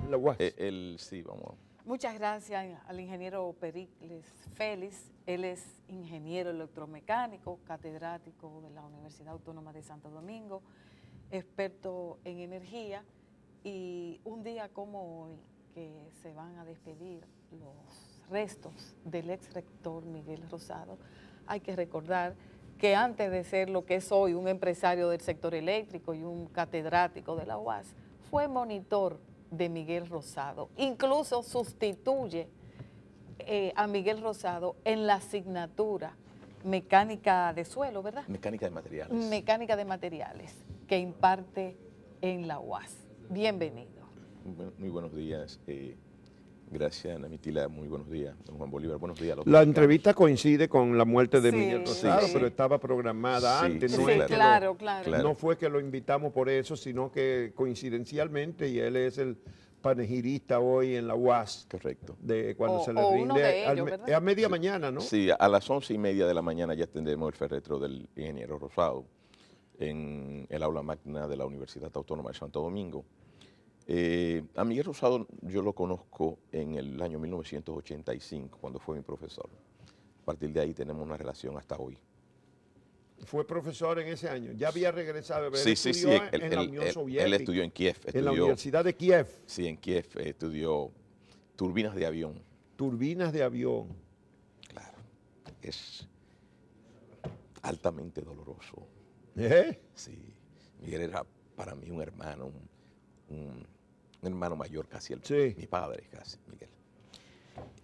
la UAS. Sí, vamos. Muchas gracias al ingeniero Pericles Félix. Él es ingeniero electromecánico, catedrático de la Universidad Autónoma de Santo Domingo, experto en energía, y un día como hoy que se van a despedir los restos del ex rector Miguel Rosado, hay que recordar que antes de ser lo que es hoy un empresario del sector eléctrico y un catedrático de la UAS, fue monitor de Miguel Rosado. Incluso sustituye a Miguel Rosado en la asignatura mecánica de suelo, ¿verdad? Mecánica de materiales. Mecánica de materiales, que imparte en la UAS. Bienvenido. Muy buenos días. Gracias, Ana Mitila. Muy buenos días, don Juan Bolívar. Buenos días a los La mexicanos. entrevista coincide con la muerte de Sí, Miguel Rosado, sí. pero estaba programada Sí, antes. sí, No, es que claro. no fue que lo invitamos por eso, sino que coincidencialmente, y él es el panegirista hoy en la UAS, Correcto. de cuando se le O rinde uno de ellos, ¿verdad? es a media mañana, ¿no? Sí, a las 11:30 de la mañana ya tendremos el féretro del ingeniero Rosado en el aula magna de la Universidad Autónoma de Santo Domingo. A Miguel Rosado yo lo conozco en el año 1985, cuando fue mi profesor. A partir de ahí tenemos una relación hasta hoy. Fue profesor en ese año. Ya había regresado. Él Sí, estudió en la Unión Soviética. Él estudió en Kiev. En la Universidad de Kiev. Sí, en Kiev estudió turbinas de avión. Turbinas de avión. Claro, es altamente doloroso. Sí, Miguel era para mí un hermano, un hermano mayor casi, Sí. mi padre casi, Miguel.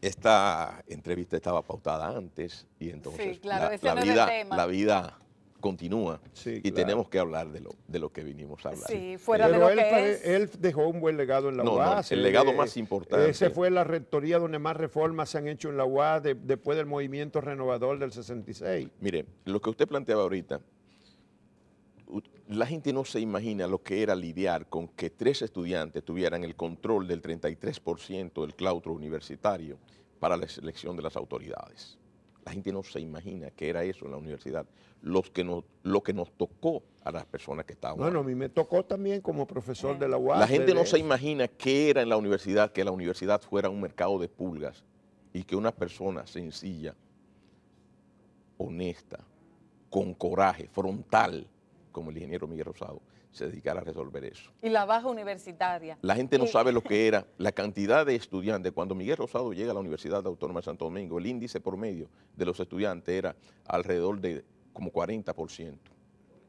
Esta entrevista estaba pautada antes y entonces Sí, claro, ese no es el tema. la vida continúa Sí, y claro. tenemos que hablar de lo que vinimos a hablar. Sí, fuera de Pero lo que es. él dejó un buen legado en la No, UAS. el legado más importante. Ese fue la rectoría donde más reformas se han hecho en la UAS después del movimiento renovador del 66. Mire, lo que usted planteaba ahorita, la gente no se imagina lo que era lidiar con que 3 estudiantes tuvieran el control del 33% del claustro universitario para la selección de las autoridades. La gente no se imagina que era eso en la universidad, lo que nos tocó a las personas que estaban Bueno, a ahí. mí me tocó también como profesor de la UAS. La gente no ver se eso. imagina qué era en la universidad, que la universidad fuera un mercado de pulgas y que una persona sencilla, honesta, con coraje, frontal, como el ingeniero Miguel Rosado, se dedicara a resolver eso. Y la baja universitaria. La gente no sabe lo que era la cantidad de estudiantes. Cuando Miguel Rosado llega a la Universidad Autónoma de Santo Domingo, el índice promedio de los estudiantes era alrededor de como 40%.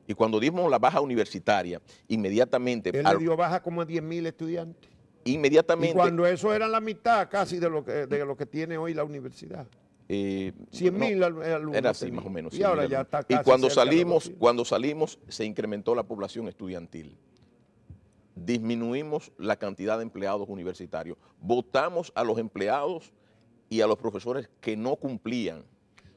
Y cuando dimos la baja universitaria, inmediatamente... Él le dio baja como a 10.000 estudiantes. Inmediatamente... Y cuando eso era la mitad casi de lo que tiene hoy la universidad. 100.000 alumnos. Era así, tenía. más o menos. Y ahora 100.000 ya está alumnos. casi Y cuando cerca de los salimos, 200. cuando salimos, se incrementó la población estudiantil. Disminuimos la cantidad de empleados universitarios. Votamos a los empleados y a los profesores que no cumplían.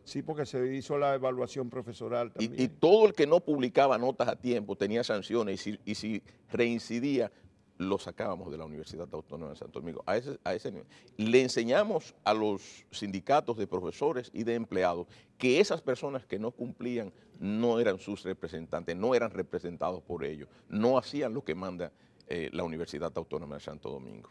Sí, porque se hizo la evaluación profesoral también. Y todo el que no publicaba notas a tiempo tenía sanciones y si reincidía, lo sacábamos de la Universidad Autónoma de Santo Domingo. A ese nivel. Le enseñamos a los sindicatos de profesores y de empleados que esas personas que no cumplían no eran sus representantes, no eran representados por ellos, no hacían lo que manda la Universidad Autónoma de Santo Domingo.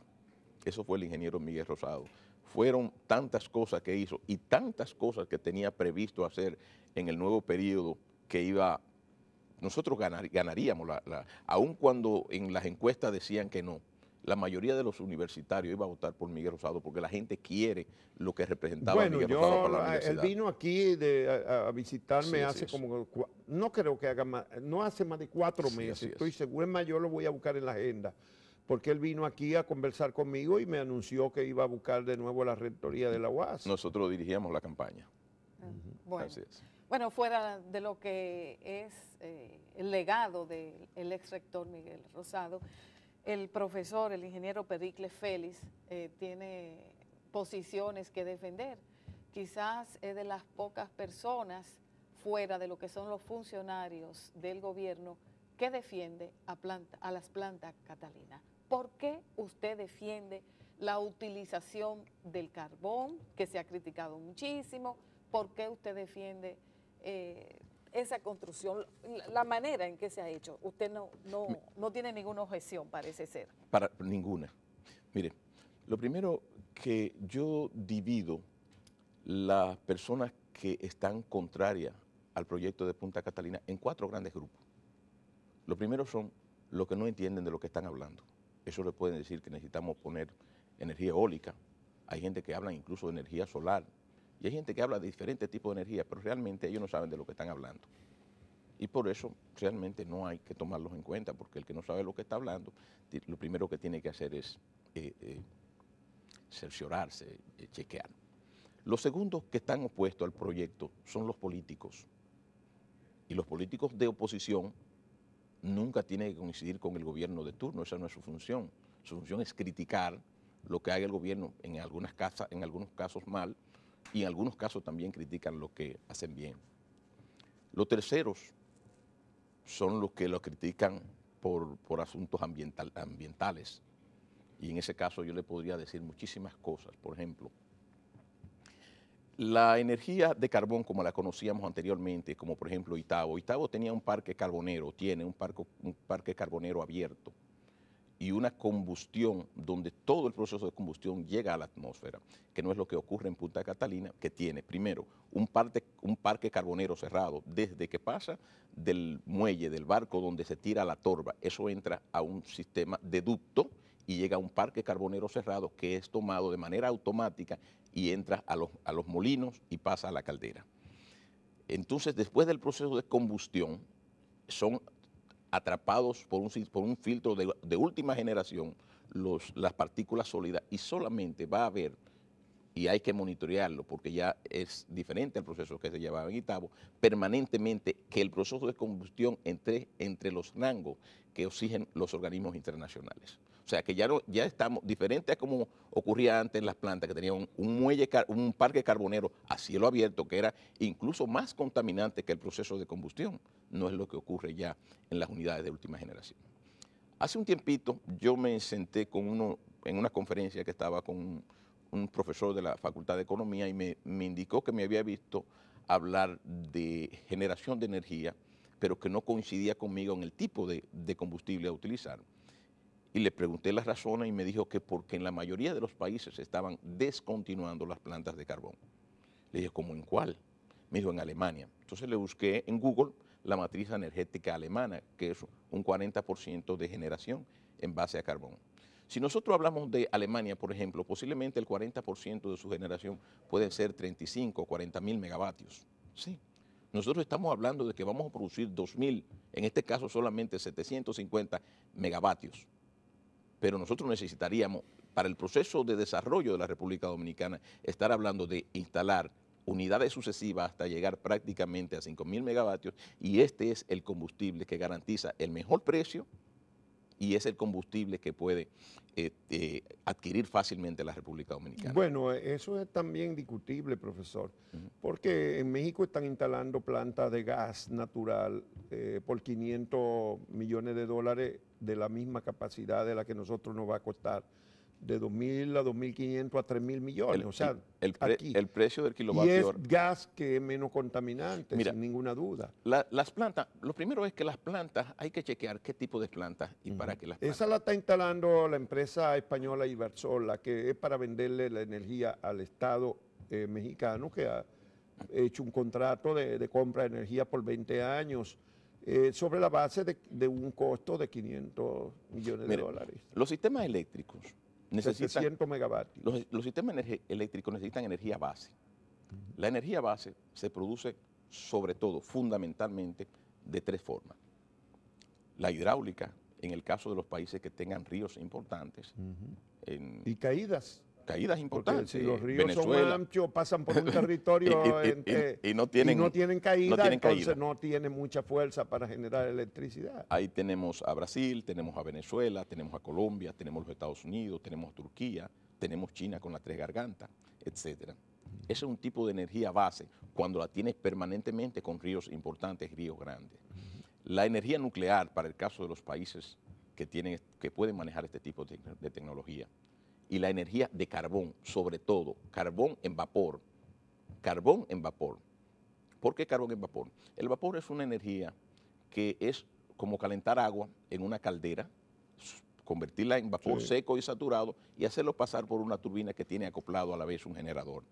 Eso fue el ingeniero Miguel Rosado. Fueron tantas cosas que hizo y tantas cosas que tenía previsto hacer en el nuevo periodo que iba... Nosotros ganaríamos, aun cuando en las encuestas decían que no, la mayoría de los universitarios iba a votar por Miguel Rosado porque la gente quiere lo que representaba Miguel Rosado para la universidad. Él vino aquí a visitarme Sí, hace así es. como, no creo que haga más, no hace más de 4 Sí, meses, así es. estoy seguro, es más, yo lo voy a buscar en la agenda, porque él vino aquí a conversar conmigo y me anunció que iba a buscar de nuevo la rectoría de la UAS. Nosotros dirigíamos la campaña. Bueno. Así es. Bueno, fuera de lo que es el legado del ex rector Miguel Rosado, el profesor, el ingeniero Pericles Félix, tiene posiciones que defender. Quizás es de las pocas personas fuera de lo que son los funcionarios del gobierno que defiende a las plantas Catalina. ¿Por qué usted defiende la utilización del carbón, que se ha criticado muchísimo? ¿Por qué usted defiende esa construcción, la manera en que se ha hecho? Usted no tiene ninguna objeción, parece ser. Ninguna. Mire, lo primero que yo divido las personas que están contrarias al proyecto de Punta Catalina en 4 grandes grupos. Lo primero son los que no entienden de lo que están hablando. Eso le pueden decir que necesitamos poner energía eólica. Hay gente que habla incluso de energía solar. Y hay gente que habla de diferentes tipos de energía, pero realmente ellos no saben de lo que están hablando. Y por eso realmente no hay que tomarlos en cuenta, porque el que no sabe lo que está hablando, lo primero que tiene que hacer es cerciorarse, chequear. Los segundos que están opuestos al proyecto son los políticos. Y los políticos de oposición nunca tienen que coincidir con el gobierno de turno, esa no es su función. Su función es criticar lo que haga el gobierno en algunos casos mal, y en algunos casos también critican lo que hacen bien. Los terceros son los que lo critican por asuntos ambientales. Y en ese caso yo le podría decir muchísimas cosas. Por ejemplo, la energía de carbón como la conocíamos anteriormente, como por ejemplo Itabo. Itabo tenía un parque carbonero, tiene un parque carbonero abierto y una combustión donde todo el proceso de combustión llega a la atmósfera, que no es lo que ocurre en Punta Catalina, que tiene primero un parque carbonero cerrado, desde que pasa del muelle, del barco donde se tira la torba, eso entra a un sistema de ducto y llega a un parque carbonero cerrado que es tomado de manera automática y entra a los molinos y pasa a la caldera. Entonces, después del proceso de combustión, son atrapados por un filtro de última generación las partículas sólidas, y solamente va a haber, y hay que monitorearlo porque ya es diferente al proceso que se llevaba en Itabo, permanentemente que el proceso de combustión entre los rangos que exigen los organismos internacionales. O sea que ya estamos, diferente a como ocurría antes en las plantas, que tenían un parque carbonero a cielo abierto, que era incluso más contaminante que el proceso de combustión. No es lo que ocurre ya en las unidades de última generación. Hace un tiempito yo me senté en una conferencia que estaba con un profesor de la Facultad de Economía, y me indicó que me había visto hablar de generación de energía, pero que no coincidía conmigo en el tipo de combustible a utilizar. Y le pregunté las razones y me dijo que porque en la mayoría de los países se estaban descontinuando las plantas de carbón. Le dije, ¿cómo en cuál? Me dijo, en Alemania. Entonces le busqué en Google la matriz energética alemana, que es un 40% de generación en base a carbón. Si nosotros hablamos de Alemania, por ejemplo, posiblemente el 40% de su generación pueden ser 35 o 40 mil megavatios. Sí. Nosotros estamos hablando de que vamos a producir 2.000, en este caso solamente 750 megavatios. Pero nosotros necesitaríamos, para el proceso de desarrollo de la República Dominicana, estar hablando de instalar unidades sucesivas hasta llegar prácticamente a 5.000 megavatios, y este es el combustible que garantiza el mejor precio y es el combustible que puede adquirir fácilmente la República Dominicana. Bueno, eso es también discutible, profesor, porque en México están instalando plantas de gas natural por 500 millones de dólares de la misma capacidad de la que nosotros nos va a costar, de 2.000 a 2.500 a 3.000 millones, o sea, aquí. El precio del Y kilovatio es hora. gas que es menos contaminante, Mira, sin ninguna duda. Las plantas, lo primero es que las plantas, hay que chequear qué tipo de plantas y para qué las plantas. Esa la está instalando la empresa española Ibersola, que es para venderle la energía al Estado mexicano, que ha hecho un contrato de compra de energía por 20 años, sobre la base de un costo de 500 millones de dólares. Los sistemas eléctricos necesitan, 700 megavatios. los sistemas eléctricos necesitan energía base. La energía base se produce sobre todo, fundamentalmente, de 3 formas. La hidráulica, en el caso de los países que tengan ríos importantes. Y caídas. Caídas importantes. Porque si los ríos Venezuela, son anchos, pasan por un territorio y no tienen caída, entonces caída. no tienen mucha fuerza para generar electricidad. Ahí tenemos a Brasil, tenemos a Venezuela, tenemos a Colombia, tenemos los Estados Unidos, tenemos a Turquía, tenemos China con las 3 gargantas, etcétera. Ese es un tipo de energía base cuando la tienes permanentemente con ríos importantes, ríos grandes. La energía nuclear, para el caso de los países que pueden manejar este tipo de tecnología. Y la energía de carbón, sobre todo, carbón en vapor. Carbón en vapor. ¿Por qué carbón en vapor? El vapor es una energía que es como calentar agua en una caldera convertirla en vapor Sí. seco y saturado y hacerlo pasar por una turbina que tiene acoplado a la vez un generador.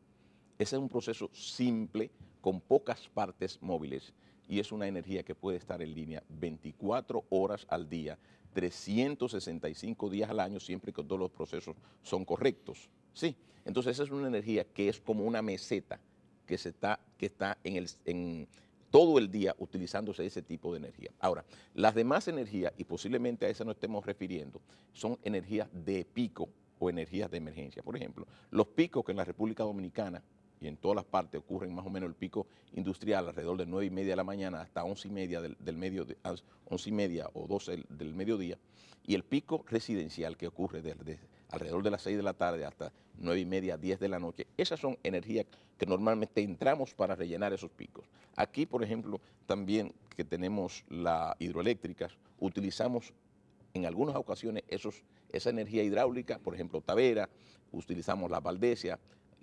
Ese es un proceso simple, con pocas partes móviles, y es una energía que puede estar en línea 24 horas al día, 365 días al año, siempre que todos los procesos son correctos. Sí, entonces esa es una energía que es como una meseta que está en todo el día utilizándose ese tipo de energía. Ahora, las demás energías, y posiblemente a esa nos estemos refiriendo, son energías de pico o energías de emergencia. Por ejemplo, los picos que en la República Dominicana y en todas las partes ocurren más o menos el pico industrial alrededor de 9:30 de la mañana hasta 11:30 del mediodía, 11:30 o 12 del mediodía, y el pico residencial que ocurre desde alrededor de las 6 de la tarde hasta 9:30, 10 de la noche. Esas son energías que normalmente entramos para rellenar esos picos. Aquí, por ejemplo, también que tenemos las hidroeléctricas, utilizamos en algunas ocasiones esa energía hidráulica, por ejemplo, Tavera, utilizamos la Valdesia,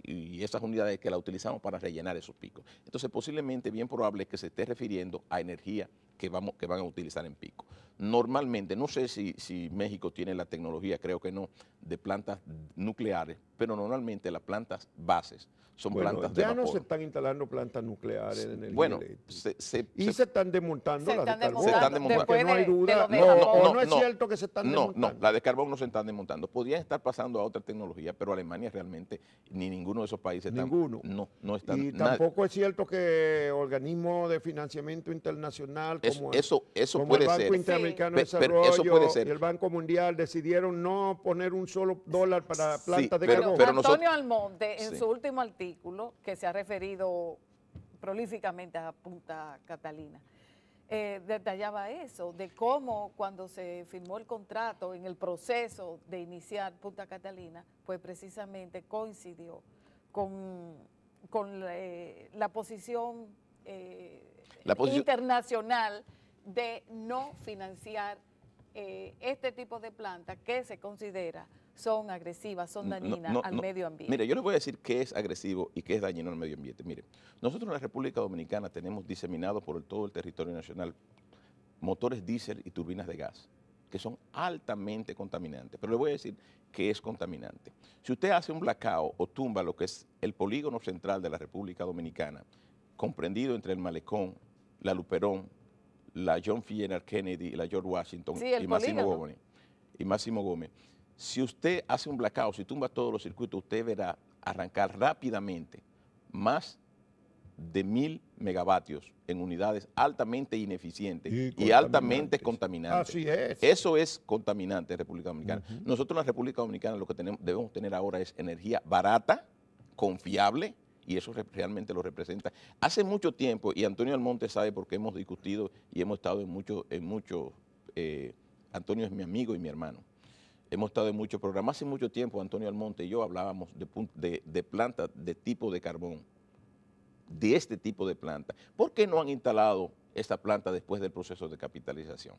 y esas unidades que la utilizamos para rellenar esos picos. Entonces, posiblemente, bien probable que se esté refiriendo a energía que van a utilizar en pico. Normalmente, no sé si México tiene la tecnología, creo que no, de plantas nucleares, pero normalmente las plantas bases son Bueno, plantas de ya vapor. no se están instalando plantas nucleares de energía Bueno, eléctrica. se Se están desmontando Se las de están carbón. Se están desmontando desmontando. Porque no hay después duda. de lo de No, Japón. o no es cierto que se están desmontando. No, la de carbón no se están desmontando. Podrían estar pasando a otra tecnología, pero Alemania realmente, ni ninguno de esos países están. Ninguno. No están. Y tampoco es cierto que organismos de financiamiento internacional como Eso como puede el Banco ser. Interamericano de Pero eso puede Desarrollo ser. y el Banco Mundial decidieron no poner un solo dólar para Sí, plantas de pero carbón. Antonio nosotros- Almonte, en Sí. su último artículo, que se ha referido prolíficamente a Punta Catalina, detallaba eso, de cómo cuando se firmó el contrato en el proceso de iniciar Punta Catalina, pues precisamente coincidió con la posición La posición- internacional de no financiar este tipo de plantas que se considera son agresivas, son dañinas al medio ambiente. Mire, yo les voy a decir qué es agresivo y qué es dañino al medio ambiente. Mire, nosotros en la República Dominicana tenemos diseminados por todo el territorio nacional motores diésel y turbinas de gas, que son altamente contaminantes. Pero le voy a decir qué es contaminante. Si usted hace un blackout o tumba lo que es el polígono central de la República Dominicana, comprendido entre el Malecón, la Luperón, la John F. Kennedy y la George Washington Sí, el y Máximo polígono. Gómez, si usted hace un blackout, si tumba todos los circuitos, usted verá arrancar rápidamente más de 1.000 megavatios en unidades altamente ineficientes y altamente contaminantes. Así es. Eso es contaminante en República Dominicana. Nosotros en la República Dominicana lo que debemos tener ahora es energía barata, confiable, y eso realmente lo representa. Hace mucho tiempo, y Antonio Almonte sabe porque hemos discutido y hemos estado en muchos, Antonio es mi amigo y mi hermano. Hemos estado en muchos programas. Hace mucho tiempo Antonio Almonte y yo hablábamos de plantas de tipo de carbón, de este tipo de planta. ¿Por qué no han instalado esta planta después del proceso de capitalización?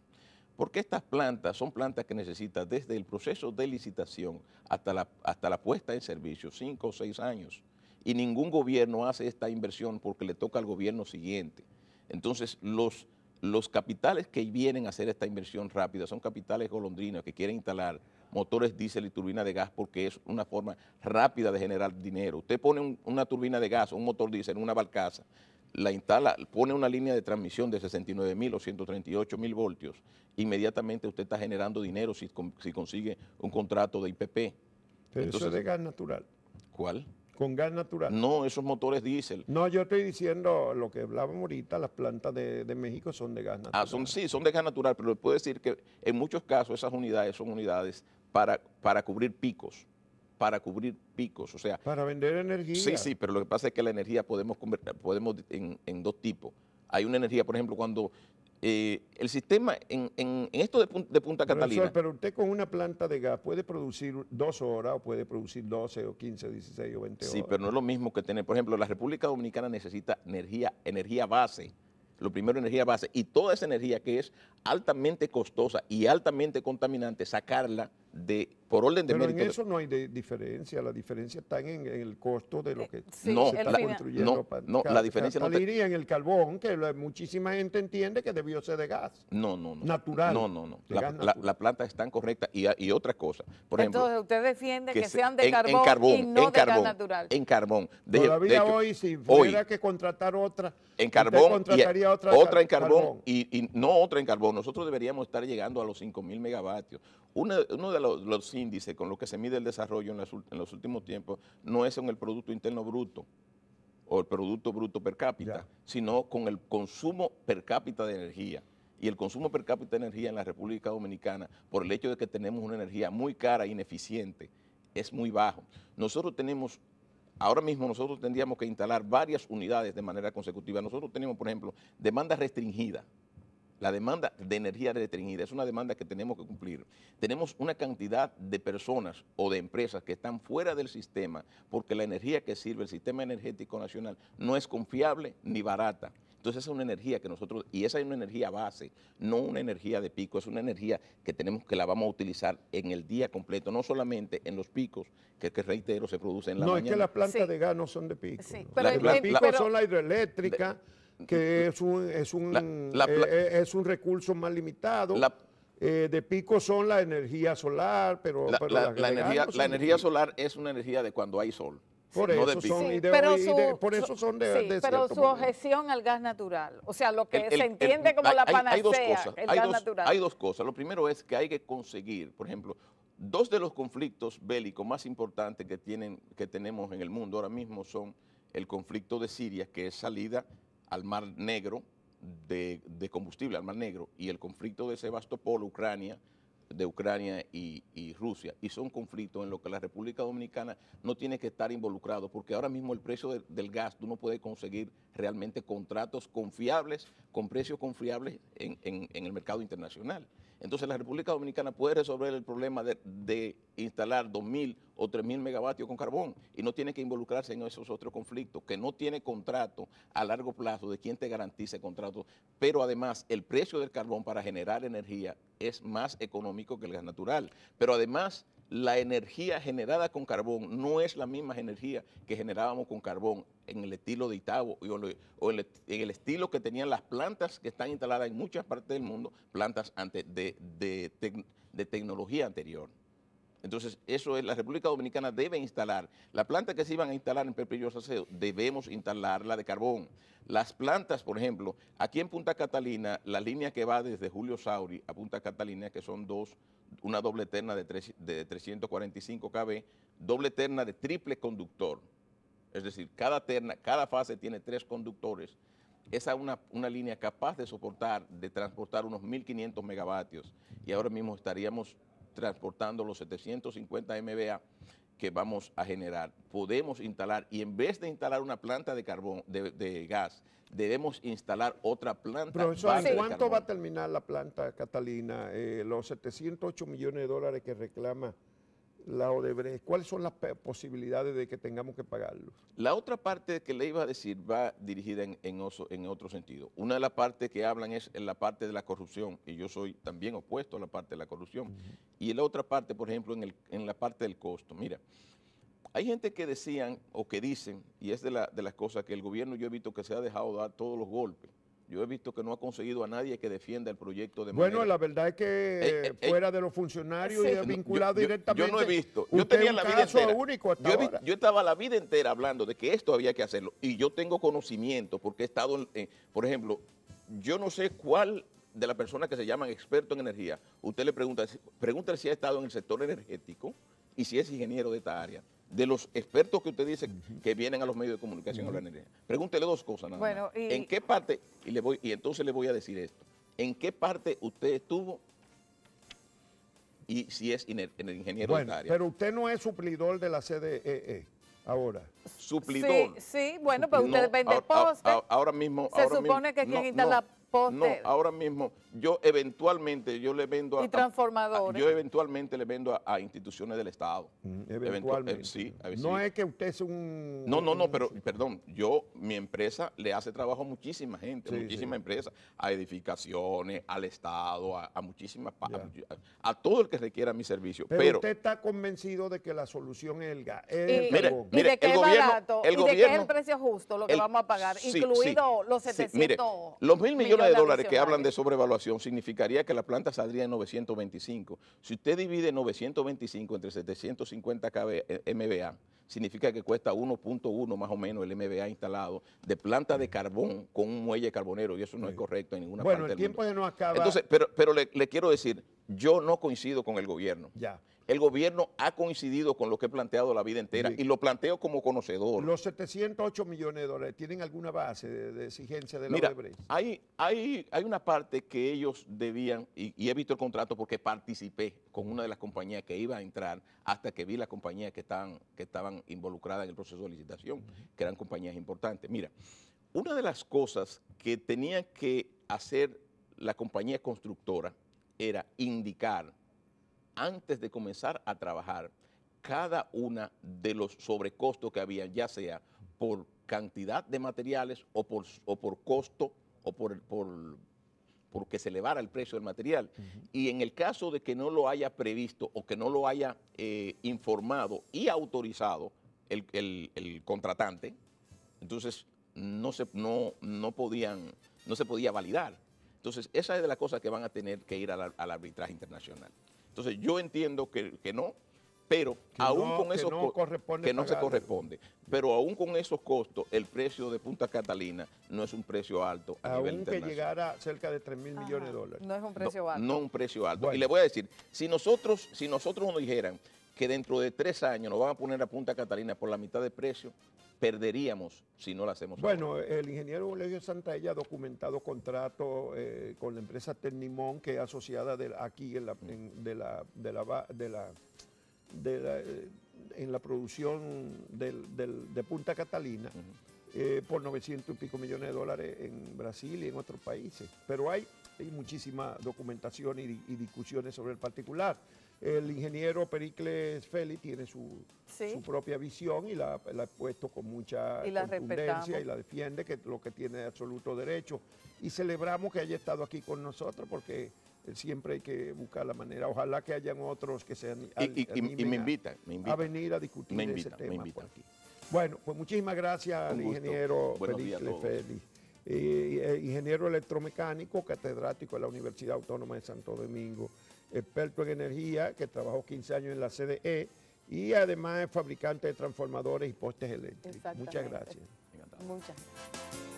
Porque estas plantas son plantas que necesitan desde el proceso de licitación hasta la puesta en servicio, 5 o 6 años. Y ningún gobierno hace esta inversión porque le toca al gobierno siguiente. Entonces, los capitales que vienen a hacer esta inversión rápida son capitales golondrinos que quieren instalar motores diésel y turbinas de gas porque es una forma rápida de generar dinero. Usted pone una turbina de gas o un motor diésel en una barcaza, la instala, pone una línea de transmisión de 69.000 o 138.000 voltios, inmediatamente usted está generando dinero si consigue un contrato de IPP. Pero Entonces, eso es de gas natural. ¿cuál? Con gas natural. No, esos motores diésel. No, yo estoy diciendo lo que hablábamos ahorita, las plantas de México son de gas natural. Son de gas natural, pero le puedo decir que en muchos casos esas unidades son unidades para cubrir picos, o sea. Para vender energía. Sí, pero lo que pasa es que la energía podemos en dos tipos. Hay una energía, por ejemplo, cuando el sistema, en esto de Punta Catalina. Pero usted con una planta de gas puede producir 2 horas o puede producir 12 o 15, 16 o 20 horas. Sí, pero no es lo mismo que tener, por ejemplo, la República Dominicana necesita energía base. Lo primero, energía base. Y toda esa energía que es altamente costosa y altamente contaminante, sacarla por orden de Pero mérito. en eso no hay diferencia, la diferencia está en el costo de lo que Sí, No, se el está final. construyendo. la diferencia no Saliría en el carbón, que muchísima gente entiende que debió ser de gas. No. Natural. No. De gas natural. La planta es tan correcta y otra cosa. Por ejemplo, Entonces usted defiende que se- sean de carbón y no de gas natural. En carbón. De Todavía hecho, hoy, si hoy, fuera que contratar otra, en usted carbón contrataría otra en carbón y no otra en carbón. Nosotros deberíamos estar llegando a los 5.000 megavatios. Uno de los índices con los que se mide el desarrollo en los últimos tiempos no es en el Producto Interno Bruto o el Producto Bruto per cápita, Ya. sino con el consumo per cápita de energía. Y el consumo per cápita de energía en la República Dominicana, por el hecho de que tenemos una energía muy cara e ineficiente, es muy bajo. Ahora mismo nosotros tendríamos que instalar varias unidades de manera consecutiva. Nosotros tenemos, por ejemplo, demanda restringida. La demanda de energía restringida es una demanda que tenemos que cumplir. Tenemos una cantidad de personas o de empresas que están fuera del sistema porque la energía que sirve el sistema energético nacional no es confiable ni barata. Entonces esa es una energía que nosotros, y esa es una energía base, no una energía de pico, es una energía que la vamos a utilizar en el día completo, no solamente en los picos, que reitero, se producen en la mañana. No, es que las plantas Sí. de gas no son de pico. Sí, ¿no? pero Las en- picos pero- son la hidroeléctrica, que es un recurso más limitado. De pico son la energía solar, pero las de gas no son La de energía pico. solar es una energía de cuando hay sol. Por no de eso pico. son, Sí, y de- pero y de- por eso son de sí, pero cierto su modo. objeción al gas natural, o sea, lo que El- se entiende como la hay dos panacea, cosas, el gas natural. hay dos cosas. Lo primero es que hay que conseguir, por ejemplo, dos de los conflictos bélicos más importantes que tenemos en el mundo ahora mismo son el conflicto de Siria, que es salida al Mar Negro de combustible, al Mar Negro, y el conflicto de Sebastopol, de Ucrania y Rusia, y son conflictos en los que la República Dominicana no tiene que estar involucrado, porque ahora mismo el precio del gas, tú no puedes conseguir realmente contratos confiables, con precios confiables en el mercado internacional. Entonces la República Dominicana puede resolver el problema de instalar 2.000 o 3.000 megavatios con carbón y no tiene que involucrarse en esos otros conflictos, que no tiene contrato a largo plazo de quien te garantice contrato, pero además el precio del carbón para generar energía es más económico que el gas natural, pero además la energía generada con carbón no es la misma energía que generábamos con carbón en el estilo de Itabo o en el estilo que tenían las plantas que están instaladas en muchas partes del mundo, plantas de tecnología anterior. Entonces, eso es, la República Dominicana debe instalar, la planta que se iban a instalar en Pepe Llosa Salcedo, debemos instalarla de carbón. Las plantas, por ejemplo, aquí en Punta Catalina, la línea que va desde Julio Sauri a Punta Catalina, que son una doble terna de 345 kV, doble terna de triple conductor. Es decir, cada fase tiene 3 conductores. Esa es una línea capaz de transportar unos 1.500 megavatios. Y ahora mismo estaríamos transportando los 750 MVA que vamos a generar. Podemos instalar, y en vez de instalar una planta de carbón, de gas, debemos instalar otra planta. Profesor, base ¿en de cuánto carbón. va a terminar la planta Catalina? Los 708 millones de dólares que reclama la Odebrecht, ¿cuáles son las posibilidades de que tengamos que pagarlos? La otra parte que le iba a decir va dirigida en otro sentido. Una de las partes que hablan es en la parte de la corrupción, y yo soy también opuesto a la parte de la corrupción. Y la otra parte, por ejemplo, en la parte del costo. Mira, hay gente que decían o que dicen, y es de las cosas que el gobierno yo he visto que se ha dejado dar todos los golpes. Yo he visto que no ha conseguido a nadie que defienda el proyecto de Bueno, manera. la verdad es que fuera de los funcionarios Sí. y vinculado directamente. Yo no he visto. Usted Yo tenía es la un vida caso entera. único hasta ahora. Yo estaba la vida entera hablando de que esto había que hacerlo. Y yo tengo conocimiento porque he estado, por ejemplo, yo no sé cuál de las personas que se llaman expertos en energía, usted le pregúntale si ha estado en el sector energético y si es ingeniero de esta área. De los expertos que usted dice que vienen a los medios de comunicación a hablar de energía. Pregúntele dos cosas nada Bueno, más. y- ¿En qué parte? Y entonces le voy a decir esto. ¿En qué parte usted estuvo? Y si es el ingeniero de Bueno, esta área. pero usted no es suplidor de la CDEE ahora. Suplidor. Sí, bueno, pero usted No, vende ahora- poste. ahora mismo. Se ahora supone mismo- que quien no, instala Poste. ahora mismo yo eventualmente yo le vendo Y transformadores. yo eventualmente le vendo a instituciones del Estado. Eventualmente. Sí, a ver No si- es que usted es un... No, pero perdón, mi empresa le hace trabajo a muchísima gente, Sí, muchísimas sí. empresas, a edificaciones, al Estado, a muchísimas, Ya. a todo el que requiera mi servicio. Pero usted está convencido de que la solución es el gas, es el Y, carbón. y de que el es gobierno- barato, el y de que es gobierno- el precio justo lo que el- vamos a pagar, sí, incluido sí, los sí, 700 mire, los 1.000 millones de dólares que hablan de adicionales. sobrevaluación significaría que la planta saldría en 925. Si usted divide 925 entre 750 MVA, significa que cuesta 1.1 más o menos el MVA instalado de planta de carbón con un muelle carbonero, y eso no es correcto en ninguna Bueno, parte el del tiempo mundo. se nos acaba. Entonces, pero le quiero decir, yo no coincido con el gobierno. Ya. El gobierno ha coincidido con lo que he planteado la vida entera Bien. y lo planteo como conocedor. Los 708 millones de dólares, ¿tienen alguna base de exigencia de la Mira, Odebrecht? hay una parte que ellos debían, y he visto el contrato porque participé con una de las compañías que iba a entrar hasta que vi las compañías que estaban involucradas en el proceso de licitación, que eran compañías importantes. Mira, una de las cosas que tenía que hacer la compañía constructora era indicar antes de comenzar a trabajar cada una de los sobrecostos que había, ya sea por cantidad de materiales o por costo o por que se elevara el precio del material. Y en el caso de que no lo haya previsto o que no lo haya informado y autorizado el contratante, entonces no se podía validar. Entonces, esa es de las cosas que van a tener que ir al arbitraje internacional. Entonces, yo entiendo que no, pero aún con esos costos, que no se corresponde, pero aún con esos costos, el precio de Punta Catalina no es un precio alto a nivel Aunque internacional. llegara a cerca de 3.000 millones de dólares. No es un precio alto. No un precio alto. Bueno. Y le voy a decir, si nosotros nos dijeran que dentro de 3 años nos van a poner a Punta Catalina por la mitad de precio, perderíamos si no lo hacemos ahora. Bueno, el ingeniero Eulogio Santaella ha documentado contratos con la empresa Tecnimont, que es asociada aquí en la producción de Punta Catalina, por 900 y pico millones de dólares en Brasil y en otros países. Pero hay muchísima documentación y discusiones sobre el particular. El ingeniero Pericles Félix tiene su propia visión y la ha puesto con mucha Y la contundencia respetamos. y la defiende, que lo que tiene de absoluto derecho. Y celebramos que haya estado aquí con nosotros, porque siempre hay que buscar la manera. Ojalá que hayan otros que sean Y me invitan. a venir a discutir Me ese invitan, tema me por invitan. aquí. Bueno, pues muchísimas gracias al Un gusto. ingeniero Buenos días a Pericles todos. Félix. Ingeniero electromecánico, catedrático de la Universidad Autónoma de Santo Domingo, experto en energía, que trabajó 15 años en la CDE y además es fabricante de transformadores y postes eléctricos. Muchas Exactamente. gracias. Muchas gracias.